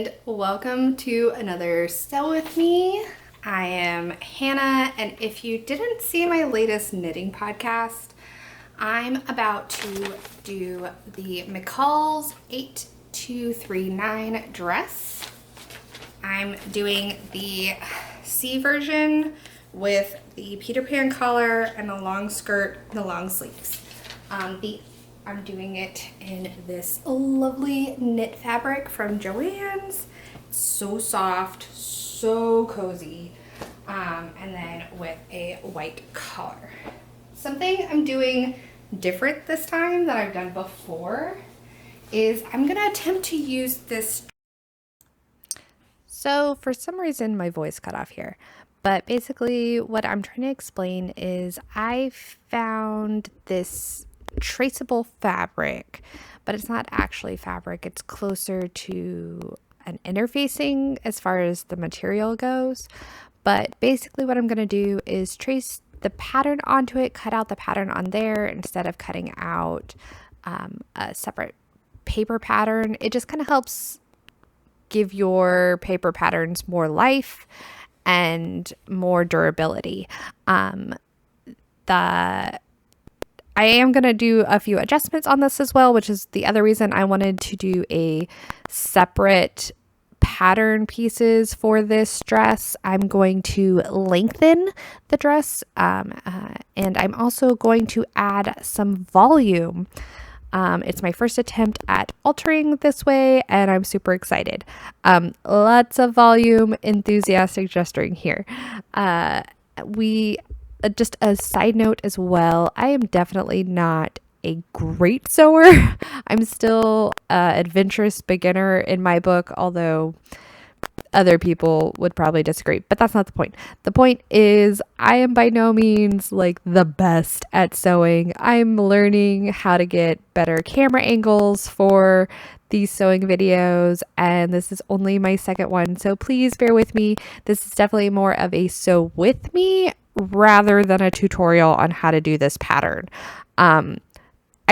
and welcome to another Sew With Me. I am Hannah, and if you didn't see my latest knitting podcast, I'm about to do the McCall's 8239 dress. I'm doing the C version with the Peter Pan collar and the long skirt and the long sleeves. I'm doing it in this lovely knit fabric from Joann's. It's so soft, so cozy, and then with a white collar. Something I'm doing different this time that I've done before is I'm gonna attempt to use this. So for some reason my voice cut off here, but basically what I'm trying to explain is I found this traceable fabric, but it's not actually fabric. It's closer to an interfacing as far as the material goes. But basically what I'm going to do is trace the pattern onto it, cut out the pattern on there instead of cutting out a separate paper pattern. It just kind of helps give your paper patterns more life and more durability. I am going to do a few adjustments on this as well, which is the other reason I wanted to do a separate pattern pieces for this dress. I'm going to lengthen the dress, and I'm also going to add some volume. It's my first attempt at altering this way, and I'm super excited. Lots of volume, enthusiastic gesturing here. Just a side note as well, I am definitely not a great sewer. I'm still an adventurous beginner in my book, although other people would probably disagree, but that's not the point. The point is I am by no means like the best at sewing. I'm learning how to get better camera angles for these sewing videos, and this is only my second one, so please bear with me. This is definitely more of a sew with me rather than a tutorial on how to do this pattern. I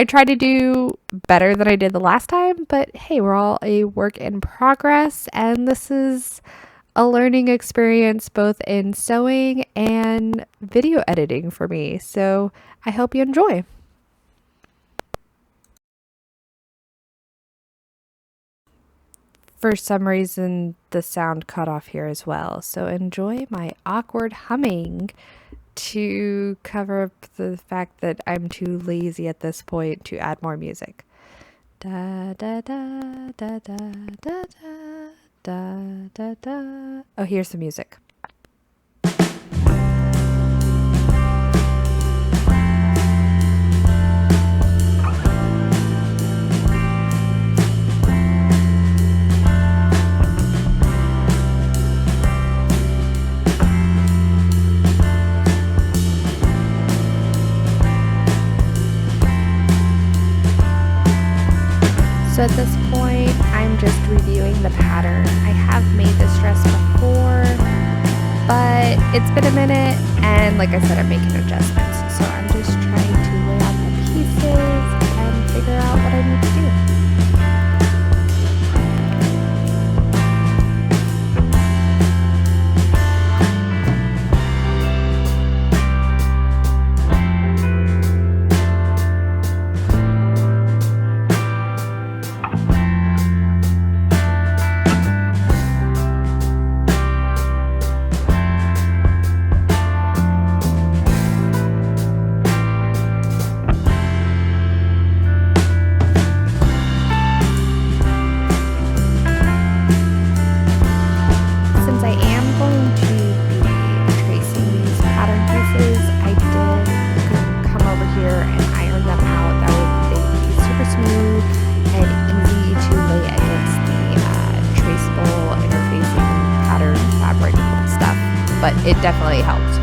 tried to do better than I did the last time, but hey, we're all a work in progress, and this is a learning experience both in sewing and video editing for me. So I hope you enjoy. For some reason, the sound cut off here as well. So enjoy my awkward humming to cover up the fact that I'm too lazy at this point to add more music. Da da da da da da da da da. Oh, here's the music. So at this point, I'm just reviewing the pattern. I have made this dress before, but it's been a minute, and like I said, I'm making adjustments. So I'm just trying to lay out the pieces and figure out what I need to do. But it definitely helped.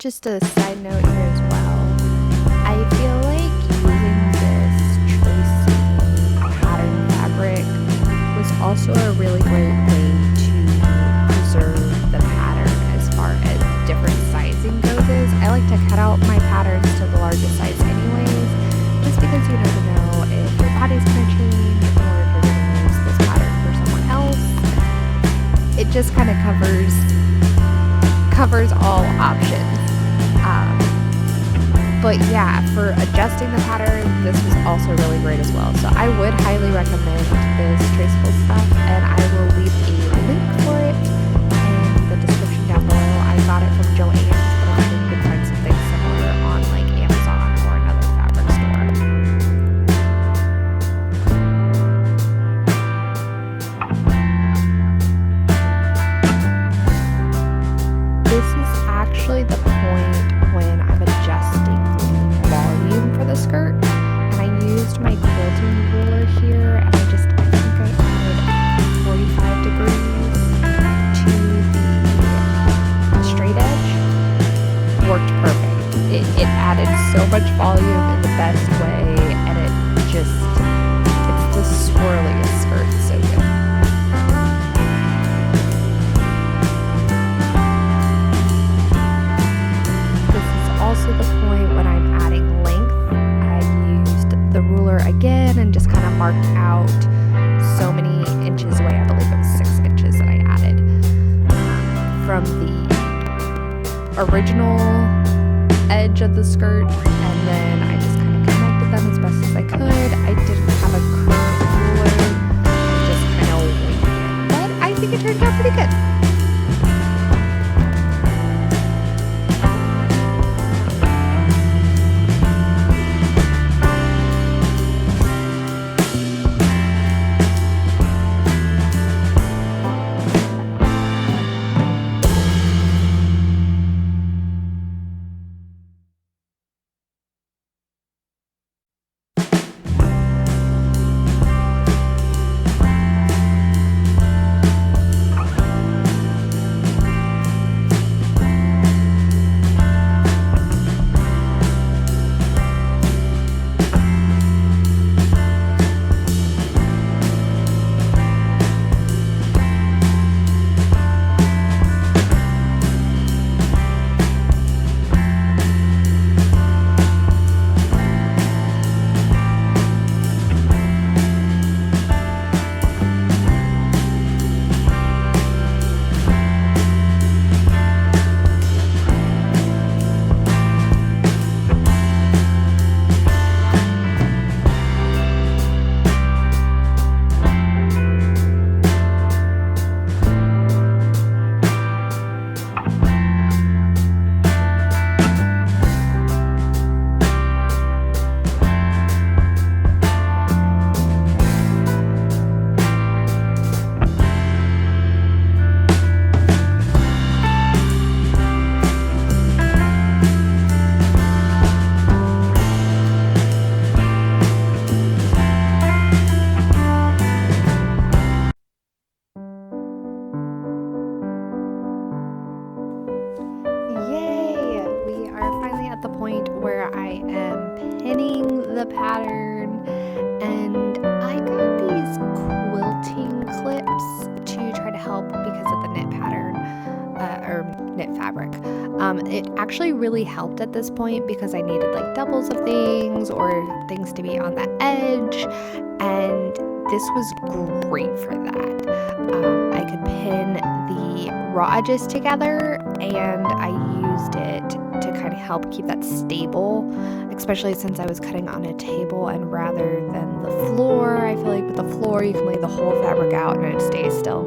just a side note here as well. I feel like using this tracing pattern fabric was also a really great way to preserve the pattern as far as different sizing goes. I like to cut out my patterns to the largest size anyways, just because you never know if your body's going to change or if you're going to use this pattern for someone else. It just kind of covers all options. But yeah, for adjusting the pattern, this was also really great as well. So I would highly recommend this traceable stuff, and I will leave a link for it in the description down below. I got it from Joann's, but I'm sure you can find something similar on like Amazon or another fabric store. This is actually the point when I'm adjusting the volume for the skirt, and I used my quilting ruler here, and I think I added 45 degrees to the straight edge. Worked perfect. It added so much volume in the best way, and it's the swirliest skirt, so good. Also the point when I'm adding length, I used the ruler again and just kind of marked out so many inches away. I believe it was 6 inches that I added from the original edge of the skirt, and then I just kind of connected them as best as I could. I didn't have a curved ruler, I just kind of winged it, but I think it turned out pretty good. The point where I am pinning the pattern, and I got these quilting clips to try to help because of the knit pattern or knit fabric. It actually really helped at this point because I needed like doubles of things or things to be on the edge, and this was great for that. I could pin the raw edges together, and I used it to kind of help keep that stable, especially since I was cutting on a table and rather than the floor. I feel like with the floor you can lay the whole fabric out and it stays still,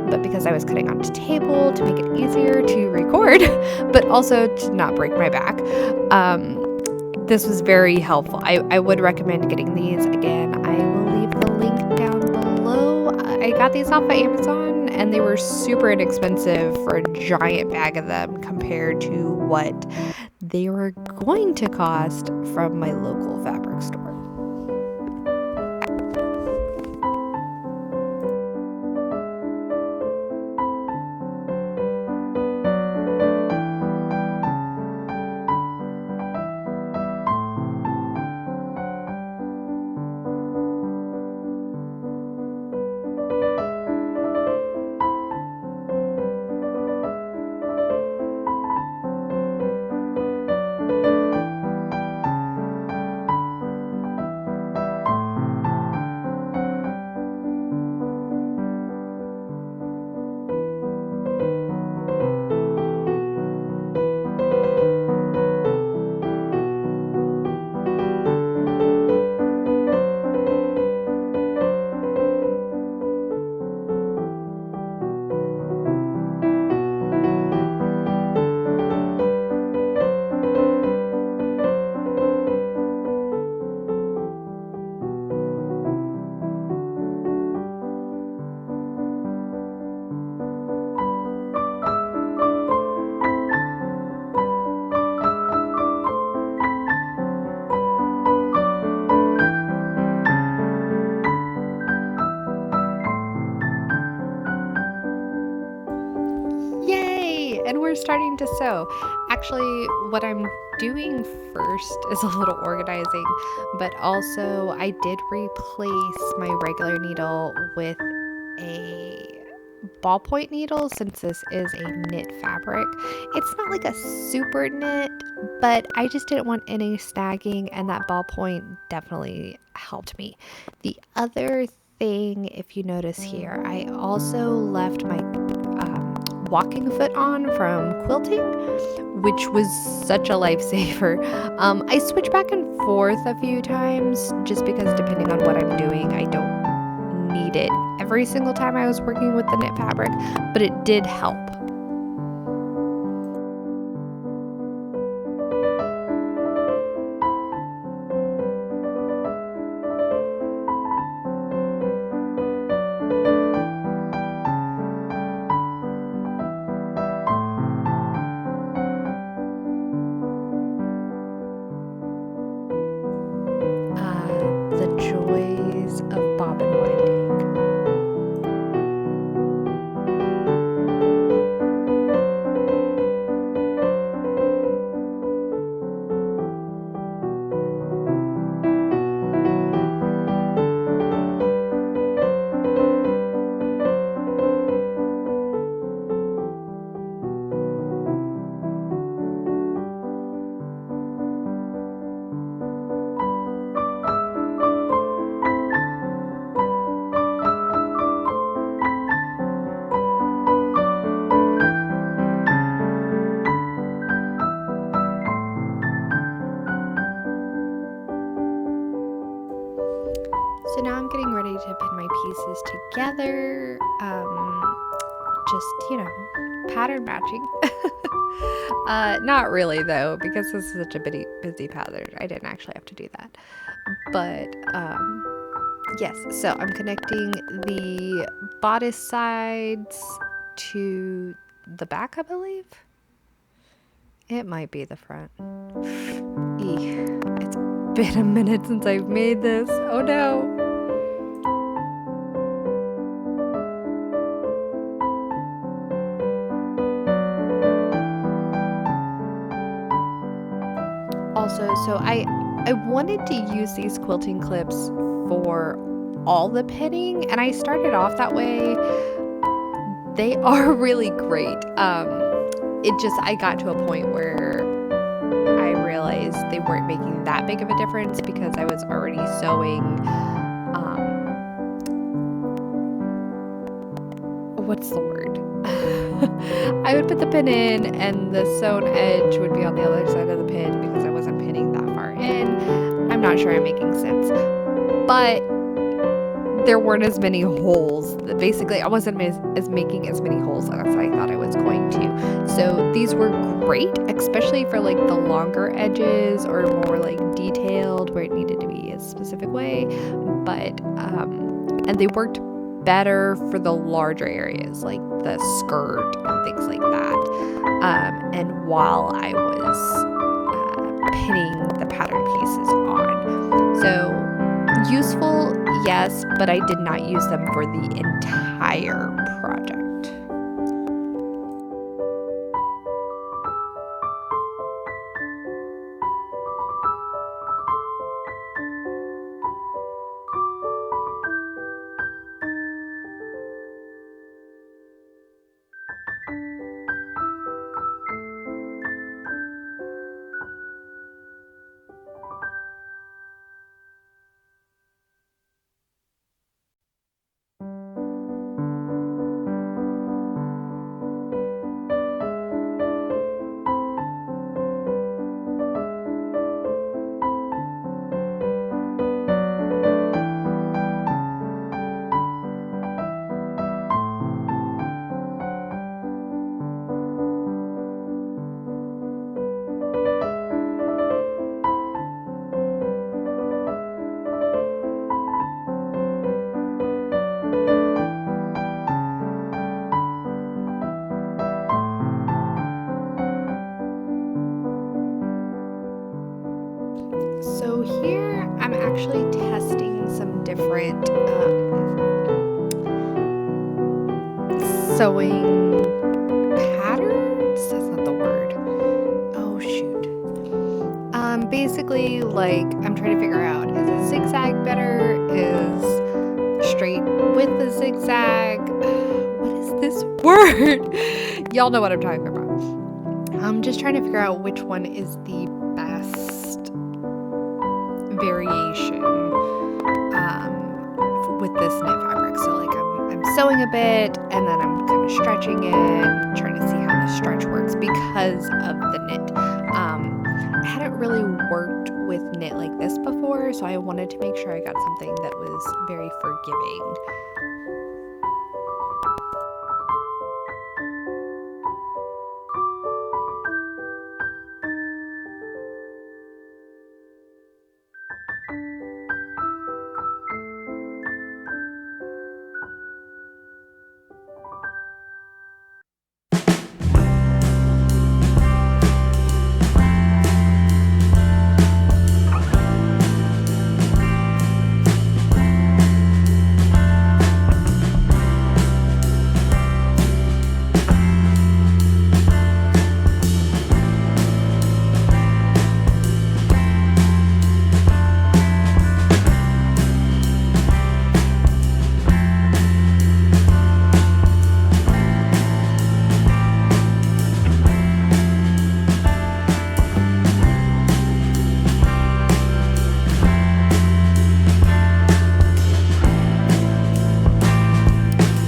but because I was cutting on a table to make it easier to record but also to not break my back, this was very helpful. I would recommend getting these. Again, I will leave the link down below. I got these off of Amazon and they were super inexpensive for a giant bag of them compared to what they were going to cost from my local fabric store. to sew. Actually, what I'm doing first is a little organizing, but also I did replace my regular needle with a ballpoint needle since this is a knit fabric. It's not like a super knit, but I just didn't want any snagging, and that ballpoint definitely helped me. The other thing, if you notice here, I also left my walking foot on from quilting, which was such a lifesaver. I switch back and forth a few times just because depending on what I'm doing, I don't need it every single time I was working with the knit fabric, but it did help. The joys of bobbin winding. So now I'm getting ready to pin my pieces together. Just, pattern matching. Not really though, because this is such a busy pattern. I didn't actually have to do that. But yes, so I'm connecting the bodice sides to the back, I believe. It might be the front. It's been a minute since I've made this. Oh no. Also, so I wanted to use these quilting clips for all the pinning, and I started off that way. They are really great. I got to a point where I realized they weren't making that big of a difference because I was already sewing, what's the word? I would put the pin in and the sewn edge would be on the other side of the pin because I wasn't pinning that far in. I'm not sure I'm making sense, but there weren't as many holes. Basically, I wasn't making as many holes as I thought I was going to. So these were great, especially for like the longer edges or more like detailed where it needed to be a specific way. But and they worked better for the larger areas like the skirt and things like that. And while I was pinning the pattern pieces on, so useful, yes, but I did not use them for the entire project. So here I'm actually testing some different sewing patterns. That's not the word. basically like I'm trying to figure out, is a zigzag better? Is straight with a zigzag? What is this word? Y'all know what I'm talking about. I'm just trying to figure out which one is the best variation with this knit fabric. So like I'm sewing a bit and then I'm kind of stretching it, trying to see how the stretch works because of the knit. I hadn't really worked with knit like this before, so I wanted to make sure I got something that was very forgiving.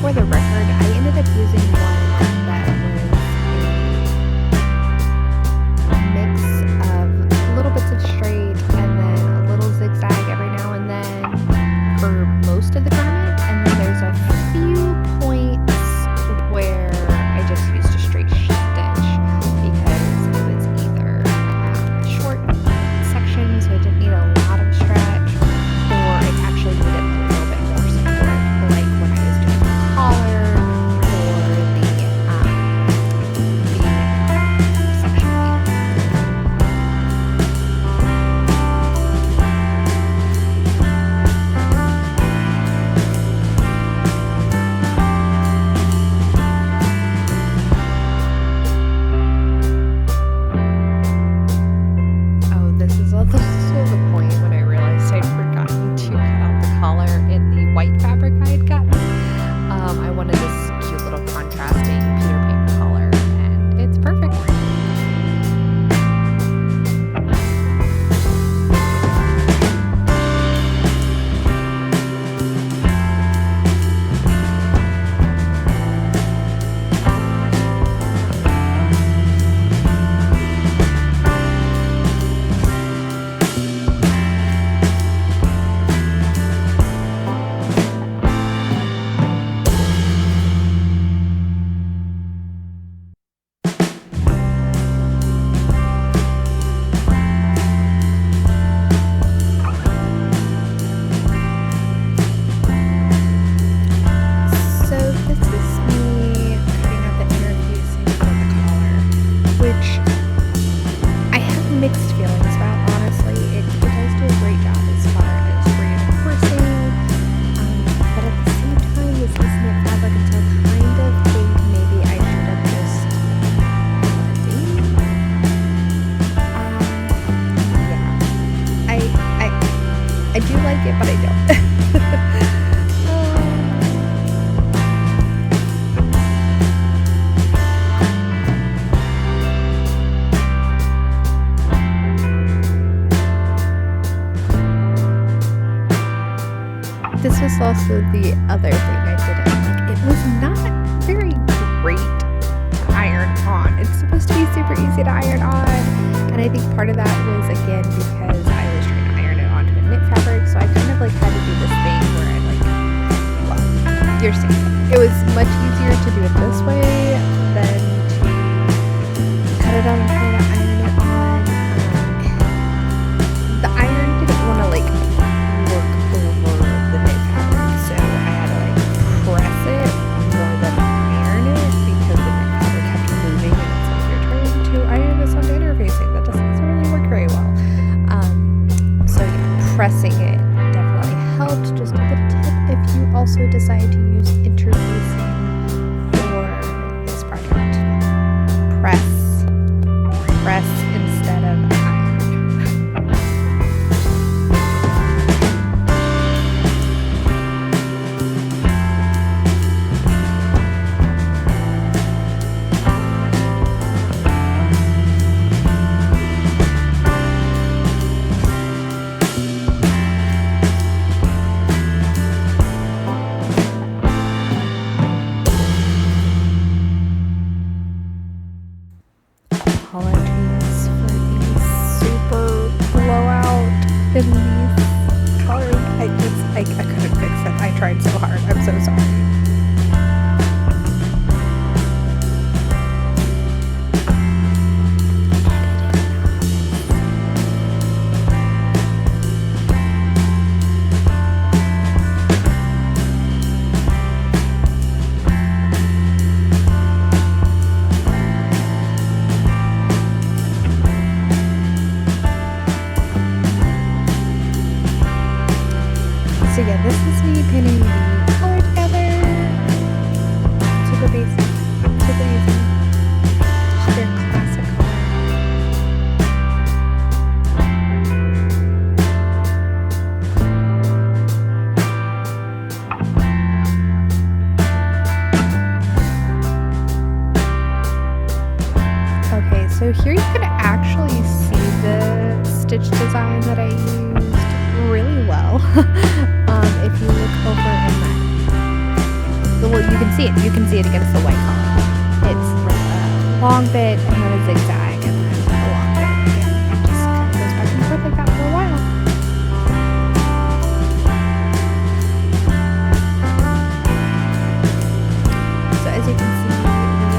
For the record, I ended up using one that was a mix of little bits of straight and then a little zigzag every now and then for most of the garment, and then there's a few points where I just used a straight stitch because it was either a short section, so it didn't need a lot of stretch, or it actually needed a little bit more support, like when I was doing the collar or the section here. Oh, this is also the point when I realized I'd forgotten to cut out the collar in the white fabric I had gotten. I wanted this cute little contrasting Peter Pan collar, and it's perfect. So this is me cutting out the interfacing for the collar, which I have mixed feelings about, honestly. It does do a great job as far as reinforcing, but at the same time, this is knit fabric, and so I kind of think maybe I should have just I do like it, but I don't. This was also the other thing I didn't like. It was not very great to iron on. It's supposed to be super easy to iron on, and I think part of that was, again, because I was trying to iron it onto a knit fabric, so I kind of like had to do this thing where I well, you're seeing it. It was much easier to do it this way than to cut it on and try to iron it on. The iron didn't want to work over the knit fabric, so I had to press it more than iron it because the knit fabric kept moving, and it's like you're trying to iron this onto interfacing. That doesn't necessarily work very well. So yeah, pressing it definitely helped. Just a little tip if you also decide to use interfacing for this project. Press instead of iron. So yeah, this is me pinning the collar together. Super basic, super easy. Just your classic color. Okay, so here you can actually see the stitch design that I used really well. If you look over in that, well, you can see it. You can see it against the white collar. It's like a long bit and then a zigzag and then a long bit again. It just kind of goes back and forth like that for a while. So as you can see, we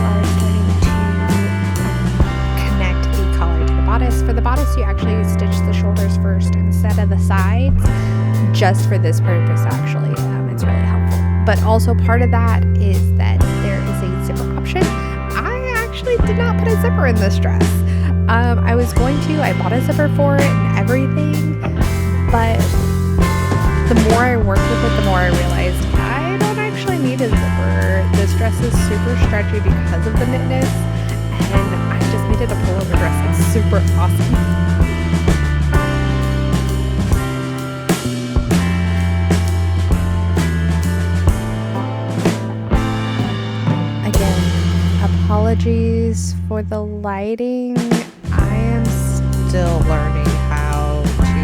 are starting to connect the collar to the bodice. For the bodice, you actually stitch the shoulders first instead of the sides, just for this purpose actually. It's really helpful. But also part of that is that there is a zipper option. I actually did not put a zipper in this dress. I was going to, I bought a zipper for it and everything, but the more I worked with it, the more I realized I don't actually need a zipper. This dress is super stretchy because of the knitness, and I just made it a pullover dress. It's super awesome. Apologies for the lighting. I am still learning how to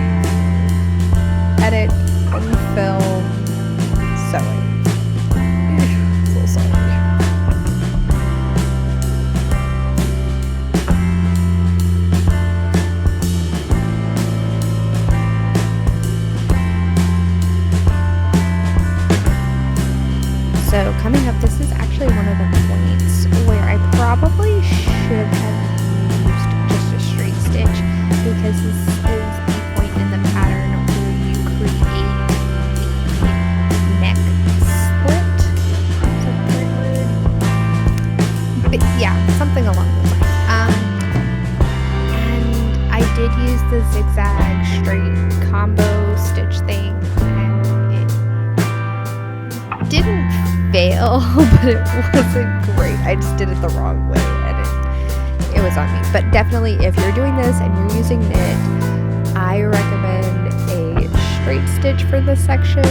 edit and film sewing. So sorry. So coming up, this is actually one of the points where I probably should have used just a straight stitch, because this is the point in the pattern where you create the neck split. Is that the right word? But yeah, something along those lines. And I did use the zigzag straight combo stitch thing, and it didn't fail, but it wasn't great. I just did it the wrong way, and it was on me. But definitely, if you're doing this and you're using knit, I recommend a straight stitch for this section,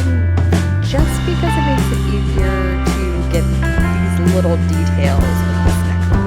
just because it makes it easier to get these little details of this neckline.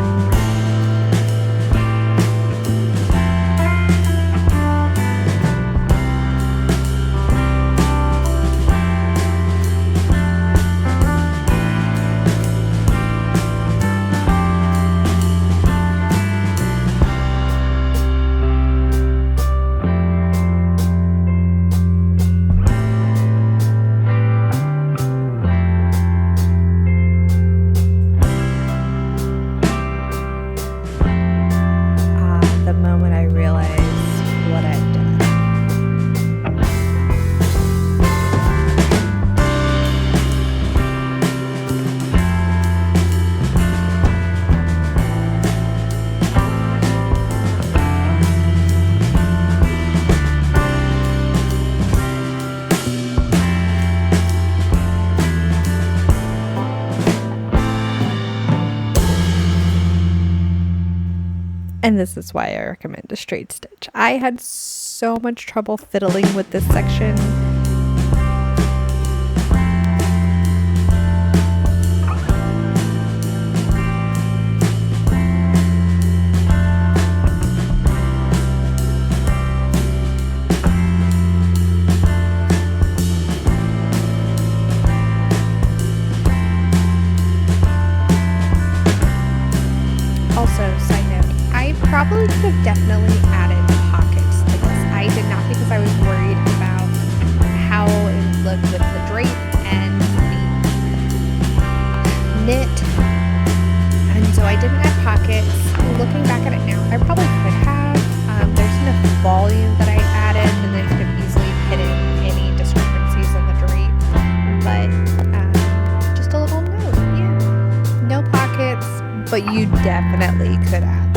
And this is why I recommend a straight stitch. I had so much trouble fiddling with this section. Also, side note, I probably could have definitely added pockets to this. I did not, because I was worried about how it would look with the drape and the knit, and so I didn't add pockets. Looking back at it now, I probably could have. There's enough volume that I added, and they could have easily hidden any discrepancies in the drape, but just a little note, yeah. No pockets, but you definitely could add them.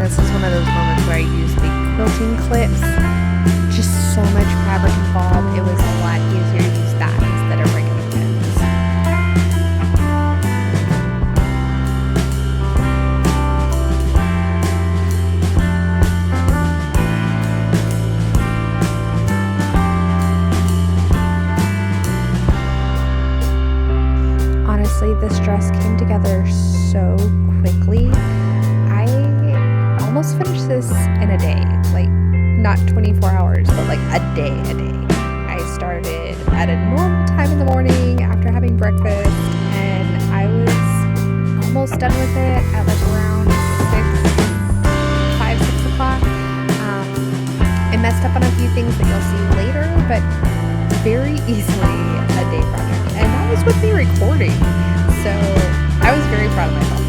this is one of those moments where I use the quilting clips. Just so much fabric involved. It was a lot easier to use that instead of regular pins. Honestly, this dress came together so quickly. I almost finished this in a day, like not 24 hours, but like a day. I started at a normal time in the morning after having breakfast, and I was almost done with it at like around 6 o'clock. I messed up on a few things that you'll see later, but very easily a day project. And that was with me recording. So I was very proud of myself.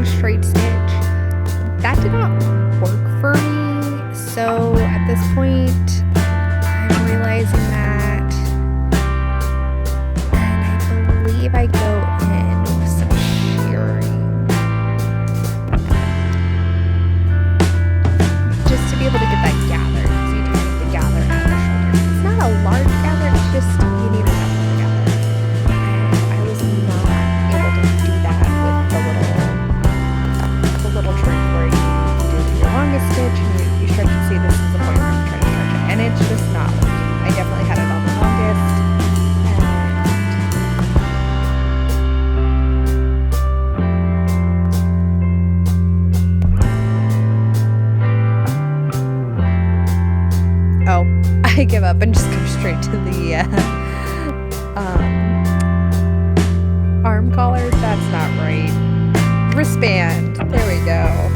Straight stitch. That did not work for me, so at this point I'm realizing that, and I believe I go in with some shearing just to be able to get that gather, because you do need the gather at the shoulder. It's not a large gather, it's just you need enough of the gather, and I was not able to do that with the little trick where you do your longest stitch and you stretch and see this is the point where I'm trying to stretch it, and it's just not working. I definitely had it on the longest, and I give up and just go straight to the arm collar. That's not right. Wristband. There we go.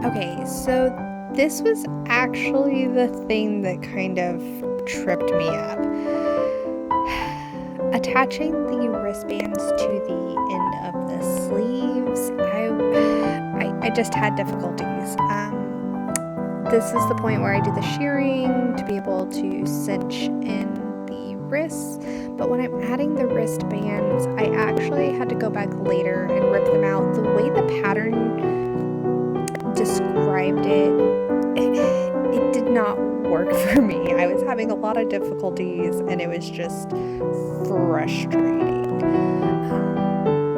Okay, so this was actually the thing that kind of tripped me up. Attaching the wristbands to the end of the sleeves, I just had difficulties. This is the point where I do the shearing to be able to cinch in the wrists, but when I'm adding the wristbands, I actually had to go back later and rip them out. The way the pattern described it did not work for me. I was having a lot of difficulties and it was just frustrating.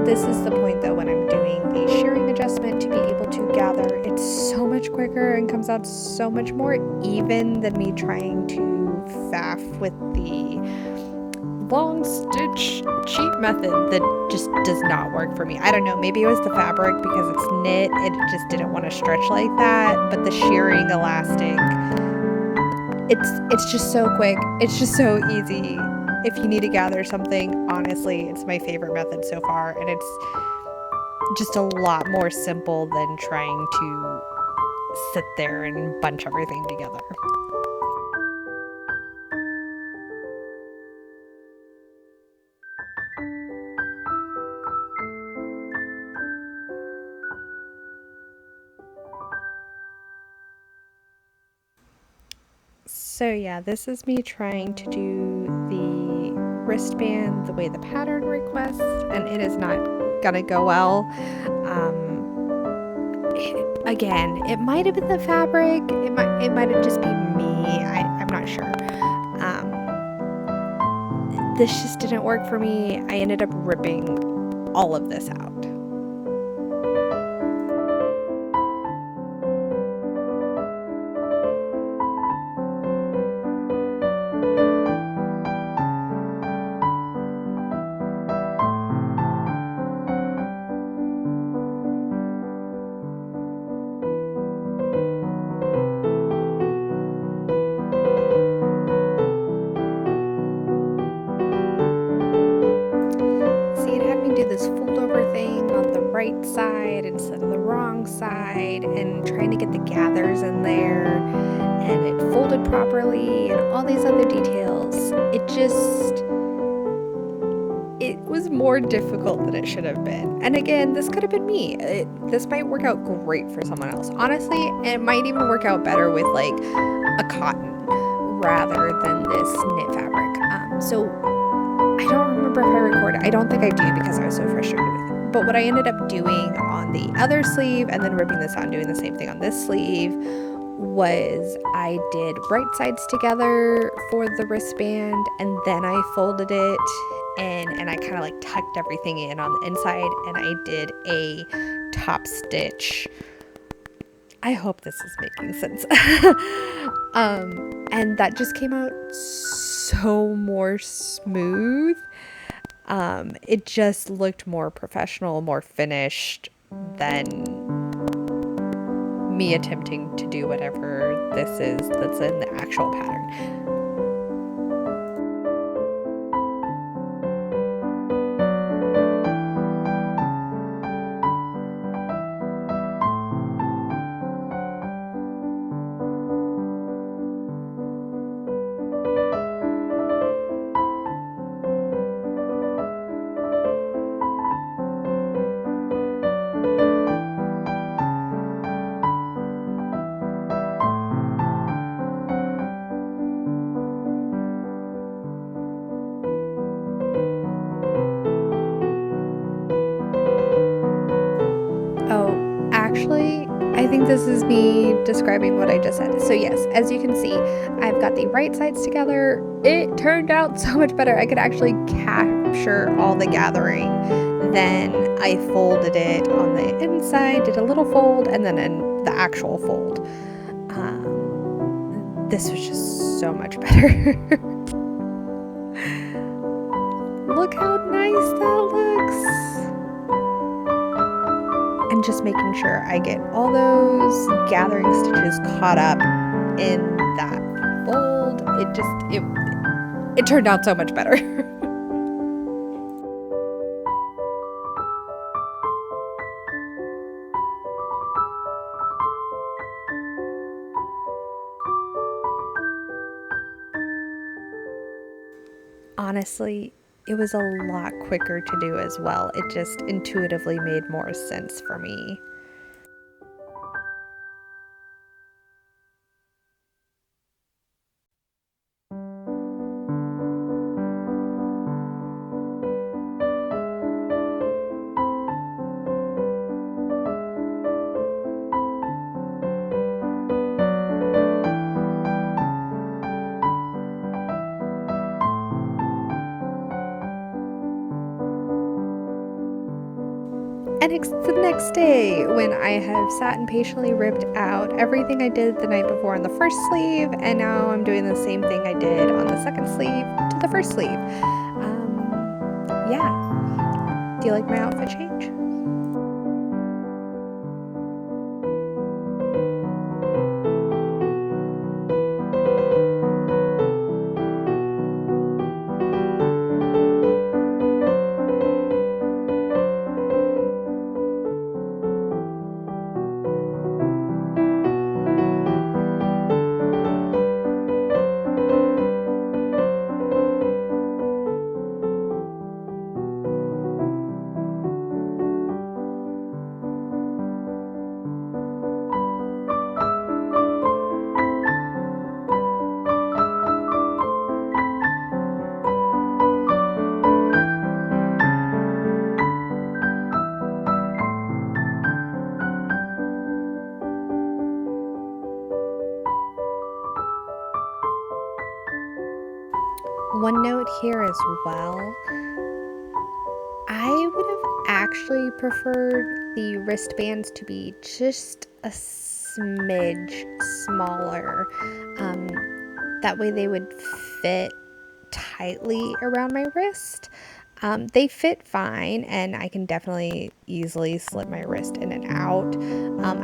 This is the point though when I'm doing the shearing adjustment to be able to gather. It's so much quicker and comes out so much more even than me trying to faff with the long stitch cheat method that just does not work for me. I don't know, maybe it was the fabric because it's knit, it just didn't want to stretch like that, but the shearing elastic, it's just so quick, it's just so easy. If you need to gather something, honestly, it's my favorite method so far, and it's just a lot more simple than trying to sit there and bunch everything together. So yeah, this is me trying to do the wristband the way the pattern requests, and it is not gonna go well. Again, it might have been the fabric. It might have just been me. I'm not sure. This just didn't work for me. I ended up ripping all of this out. See, it had me do this fold over thing on the right side instead of the wrong side, and trying to get the gathers in there, and it folded properly, and all these other details. It was more difficult than it should have been. And again, this could have been me. This might work out great for someone else. Honestly, it might even work out better with like a cotton rather than this knit fabric. So I don't remember if I recorded. I don't think I do because I was so frustrated with it. But what I ended up doing on the other sleeve and then ripping this out and doing the same thing on this sleeve was I did right sides together for the wristband, and then I folded it and I kind of like tucked everything in on the inside, and I did a top stitch. I hope this is making sense. And that just came out so more smooth. It just looked more professional, more finished than me attempting to do whatever this is that's in the actual pattern. Oh, actually, I think this is me describing what I just said. So yes, as you can see, I've got the right sides together. It turned out so much better. I could actually capture all the gathering. Then I folded it on the inside, did a little fold, and then in the actual fold. This was just so much better. Look how nice that looks. And just making sure I get all those gathering stitches caught up in that fold. It turned out so much better. Honestly, it was a lot quicker to do as well. It just intuitively made more sense for me. And it's the next day when I have sat and patiently ripped out everything I did the night before on the first sleeve, and now I'm doing the same thing I did on the second sleeve to the first sleeve. Yeah. Do you like my outfit change? One note here as well, I would have actually preferred the wristbands to be just a smidge smaller. That way they would fit tightly around my wrist. They fit fine, and I can definitely easily slip my wrist in and out.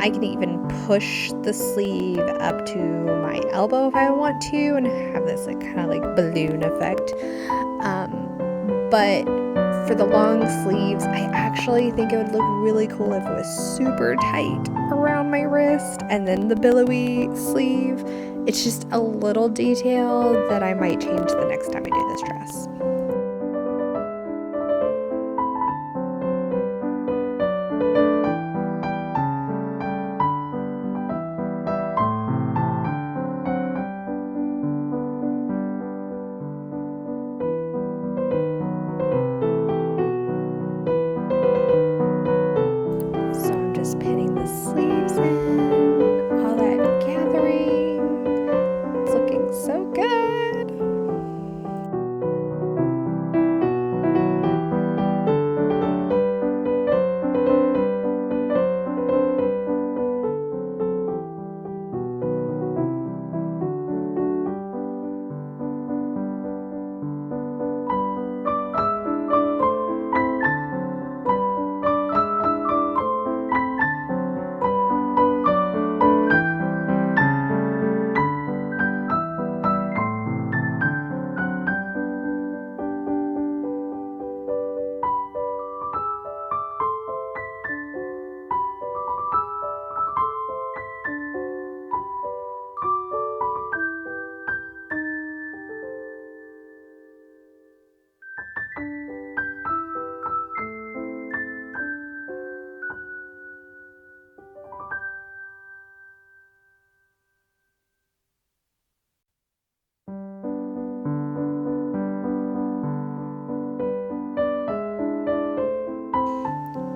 I can even push the sleeve up to my elbow if I want to and have this like kind of like balloon effect. But for the long sleeves, I actually think it would look really cool if it was super tight around my wrist and then the billowy sleeve. It's just a little detail that I might change the next time I do this dress. So I'm just pinning the sleeves in, all that gathering. It's looking so good.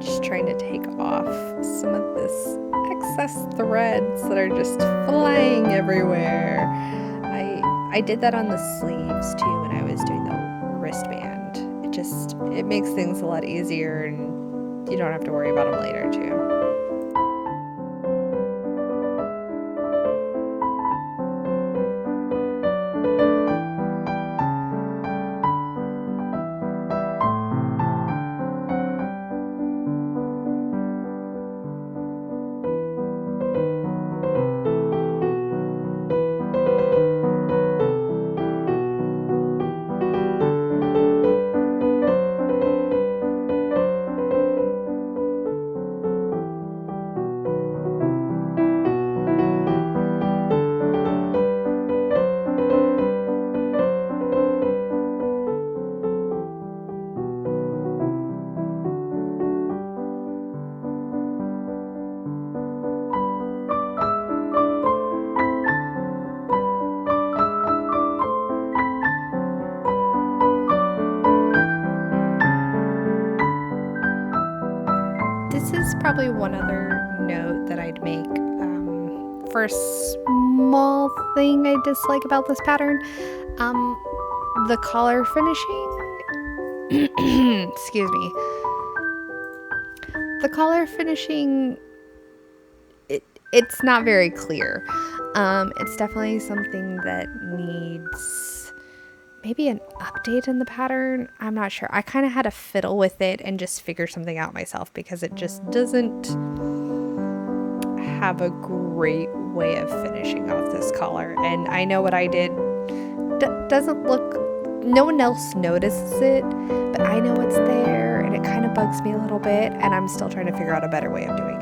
Just trying to take off some of this excess threads that are just flying everywhere. I did that on the sleeves too when I was doing the wristband. It makes things a lot easier and you don't have to worry about them later too. This is probably one other note that I'd make for a small thing I dislike about this pattern. The collar finishing, excuse me, the collar finishing, it's not very clear. It's definitely something that needs maybe an update in the pattern. I'm not sure. I kind of had to fiddle with it and just figure something out myself because it just doesn't have a great way of finishing off this collar. And I know what I did doesn't look, no one else notices it, but I know it's there and it kind of bugs me a little bit, and I'm still trying to figure out a better way of doing it.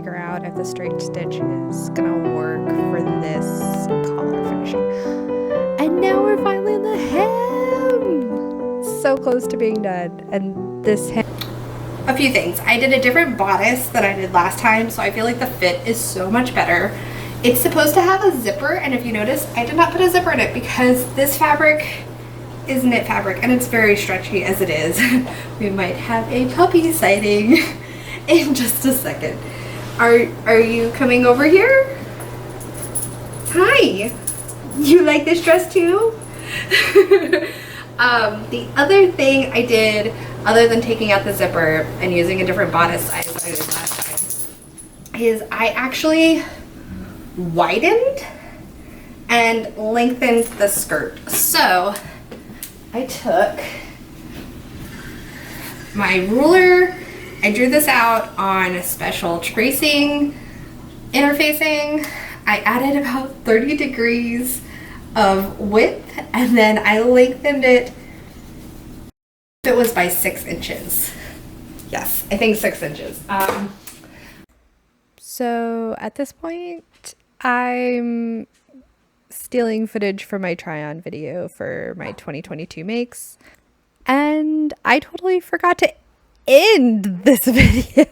figure out if the straight stitch is gonna work for this collar finishing. And now we're finally in the hem! So close to being done. And this hem... A few things. I did a different bodice than I did last time, so I feel like the fit is so much better. It's supposed to have a zipper, and if you notice, I did not put a zipper in it because this fabric is knit fabric and it's very stretchy as it is. We might have a puppy sighting in just a second. Are you coming over here? Hi. You like this dress too? The other thing I did, other than taking out the zipper and using a different bodice size that I did last time, is I actually widened and lengthened the skirt. So I took my ruler, I drew this out on a special tracing interfacing. I added about 30 degrees of width, and then I lengthened it. It was by 6 inches. Yes, I think 6 inches. So at this point, I'm stealing footage from my try-on video for my 2022 makes, and I totally forgot to end this video.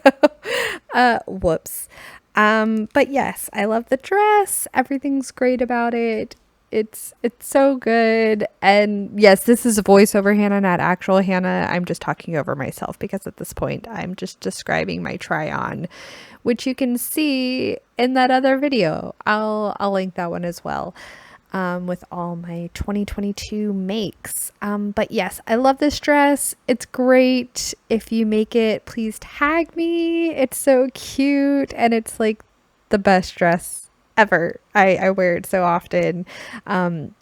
Whoops. But yes, I love the dress. Everything's great about it. It's so good. And yes, this is voiceover Hannah, not actual Hannah. I'm just talking over myself because at this point I'm just describing my try on, which you can see in that other video. I'll link that one as well, with all my 2022 makes. But yes, I love this dress. It's great. If you make it, please tag me. It's so cute, and it's like the best dress ever. I wear it so often.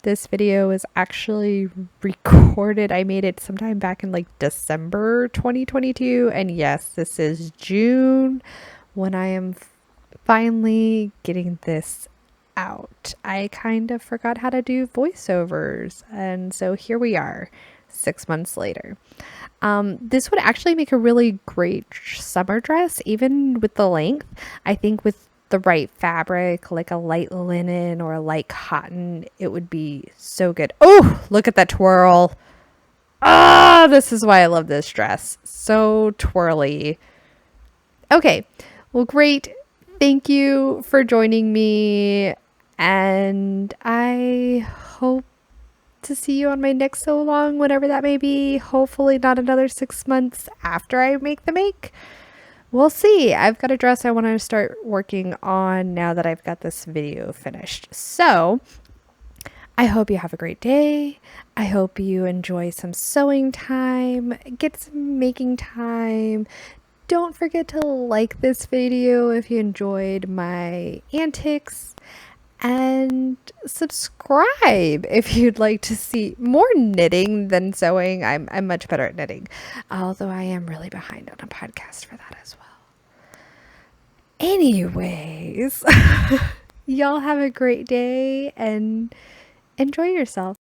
This video was actually recorded. I made it sometime back in like December 2022, and yes, this is June when I am finally getting this out. I kind of forgot how to do voiceovers, and so here we are 6 months later. This would actually make a really great summer dress, even with the length. I think with the right fabric, like a light linen or a light cotton, it would be so good. Oh, look at that twirl. Ah, this is why I love this dress. So twirly. Okay, well, great. Thank you for joining me, and I hope to see you on my next sew along, whenever that may be. Hopefully not another 6 months after I make the make. We'll see. I've got a dress I want to start working on now that I've got this video finished. So I hope you have a great day. I hope you enjoy some sewing time, get some making time. Don't forget to like this video if you enjoyed my antics, and subscribe if you'd like to see more knitting than sewing. I'm much better at knitting, although I am really behind on a podcast for that as well. Anyways, y'all have a great day and enjoy yourself.